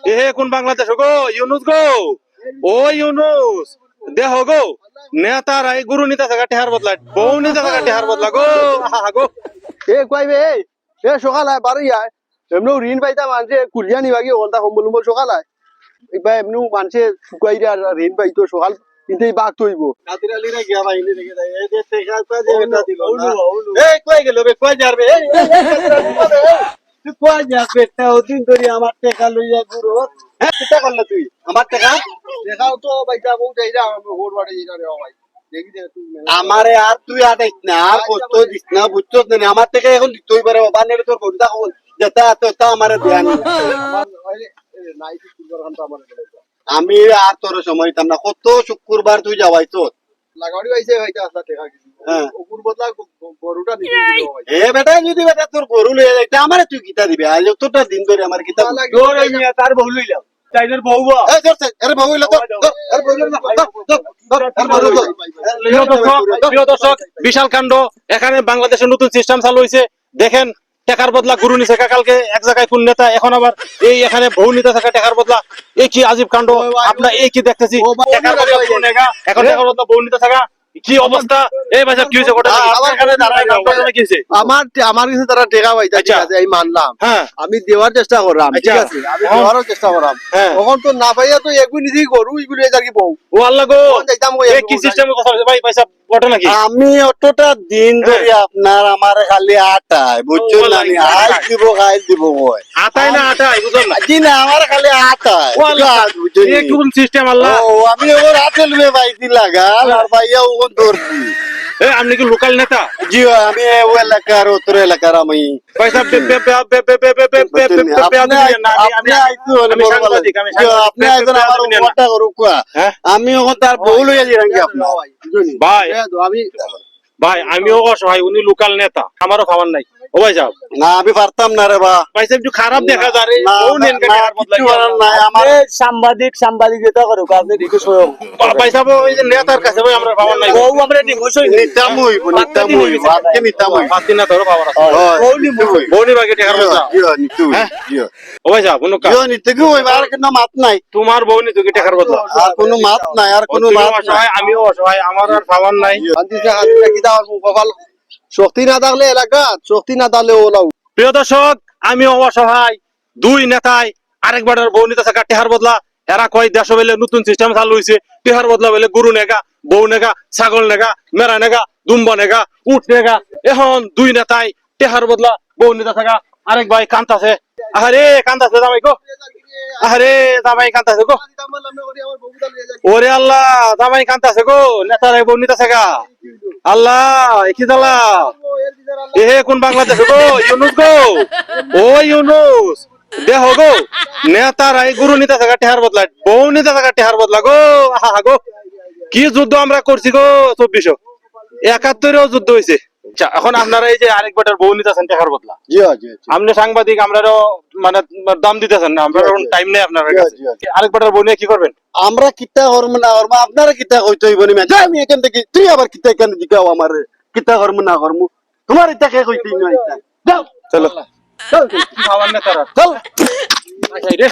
এ কোন বাংলাদেশ গো ইউনুস গো ও ইউনুস দেহ গো নেতার এই গুরু নিতে থাকা টেহার বদলা বউ নিতে থাকা টেহার বদলা গো আহা গো এ কইবে এ সকাল আয় বাড়ি আয় এমনি ঋণ পাইতা মানুষে কুলিয়া নিবা কি ওলটা কম্বল সকাল আয় এবার এমনি মানুষে শুকাই আর ঋণ পাইতো সকাল কিন্তু বাঘ তৈব কাতিরালিরা গিয়া বাইনি দেখে দেয় এই যে টেকা কই যে এটা দিল না এই কই গেল বে কই যাবে এই তুই কই যা বেটা ওদিন ধরে আমার টেকা লইয়া গুরু হ্যাঁ কিটা করলে তুই আমার টেকা দেখাও তো বাইটা বউ যাইরা হোর বাড়ি যাইরা রে ভাই দেখি দে তুই আমারে আর তুই আটাইস না আর কত দিস না বুঝছস না আমার থেকে এখন দিতেই পারে বানের তোর কোনটা খবর যেটা তো তা আমারে দেয়া নি নাই শুক্রবার ঘন্টা আমার আমি আর তোর সময় দিতাম না কত শুক্রবার তুই যাওয়াই তো লাগাড়ি পাইছে ভাইটা আসলা টাকা কিছু হ্যাঁ ওপুর বদলা গরুটা নিতে দিও ভাই এ বেটা যদি বেটা তোর গরু লয়ে যাইতা আমারে তুই কিতা দিবি আজ তোরটা দিন ধরে আমার কিতা তোর এই নিয়ে তার বউ লইলাম চাইনের বউ বা এই ধর আরে বাবু ইলা তো আরে বাবু ইলা প্রিয় দর্শক বিশাল কাণ্ড এখানে বাংলাদেশের নতুন সিস্টেম চালু হয়েছে দেখেন টাকার বদলা গুরু নিছে কালকে এক জায়গায় কোন নেতা এখন আবার এই এখানে বউ নিতে থাকা টাকার বদলা এই কি আজীব কাণ্ড আপনার এই কি দেখতেছি টাকার বদলা গুরু নেগা এখন টাকার বদলা বউ নিতে থাকা কি অবস্থা এই ভাই সাহেব কি হয়েছে ঘটনা আমার এখানে দাঁড়ায় কি হয়েছে আমার কাছে তারা টাকা পাইতা ঠিক আছে আমি মানলাম হ্যাঁ আমি দেওয়ার চেষ্টা করলাম ঠিক আচ্ছা। আছে আমি দেওয়ারও চেষ্টা করলাম হ্যাঁ। তখন তো না পাইয়া তো এগুলি নিজেই গরু এগুলি আর কি বউ ও আল্লাহ গো তখন যাইতাম ওই এই কি সিস্টেমের কথা বলছে ভাই পয়সা ঘটনা কি আমি অতটা দিন ধরে আপনার আমার খালি আটায় বুঝছো না আমি আই দিব কই আতাই না আটাই বুঝলেন না জি না আমার খালি আটায় ও আল্লাহ বুঝছো এই কোন সিস্টেম আল্লাহ ও আমি ওর হাতে লুয়ে বাইতি লাগাল আর ভাইয়া ওন ধরছি এই আপনি কি লোকাল নেতা জি আমি ও এলাকার উত্তর এলাকার আমি পয়সা আপনি একজন আমার ওটা করুক আমি ওখান তার বউ লইয়া দিলাম কি আপনার ভাই আমি ভাই আমিও অসহায় উনি লোকাল নেতা আমারও খাবার নাই ও ভাই যাও না আমি পারতাম না রে বা পয়সা একটু খারাপ দেখা যায় রে না, ও নেন না, কিচ্ছু করার নাই, আমার সাংবাদিক যেটা করুক আপনি রিকোয়েস্ট করুন পয়সা ওই যে নেতার কাছে ভাই আমরা খাবার নাই বউ আমরা রিকোয়েস্ট নিতাম হইব ভাতকে নিতাম হইব পাতি না ধরো খাবার আছে বউনি বাকি টাকার মজা ও ভাই যাও কোনো কাজ নিতে কি হইব আর কোনো মাত নাই তোমার বউনি তোকে টাকার বদলা আর কোনো মাত নাই আর কোনো তুমি মাত নাই অসহায় আমিও অসহায় আমার আর খাবার নাই শক্তি না থাকলে এলাকা শক্তি না থাকলে ওলাও প্রিয় দর্শক আমিও অসহায় দুই নেতায় আরেকবার বউ নিতে থাকা টেহার বদলা এরা কয় দেশ বেলে নতুন সিস্টেম চালু হয়েছে টেহার বদলা বেলে গরু নেগা বউ নেগা ছাগল নেগা মেরা নেগা দুম্বা নেগা উঠ নেগা এখন দুই নেতায় টেহার বদলা বউ নিতে থাকা আরেক ভাই কান্তাছে আরে কান্তাছে জামাই গো আরে জামাই কান্তাছে গো ওরে আল্লাহ জামাই কান্তাছে গো নেতারে বউ নিতে থাকা আল্লাহ কি জ্বালা এ কোন বাংলাদেশ গো ইউনুস গো ও ইউনুস দেহ গো নেতার এই গুরু নিতে থাকা টেহার বদলা বউ নিতে থাকা টেহার বদলা গো আহা গো কি যুদ্ধ আমরা করছি গো 2471 যুদ্ধ হয়েছে এখন আপনারা এই যে আরেক বেটার বউ নিতেছেন টেহার বদলা জি জি আপনি সাংবাদিক আমরাও মানে দাম দিতেছেন না আমরা টাইম নেই আপনার কাছে আরেক বেটার বউ নিয়ে কি করবেন আমরা কিতা করব না করব আপনারা কিতা কইতে হইব নি যাই আমি এখান থেকে তুই আবার কিতা কেন জিগাও আমার কিতা করব না করব তোমার এটা কে কইতে না এটা যাও চলো চল খাবার না তারা চল আচ্ছা রে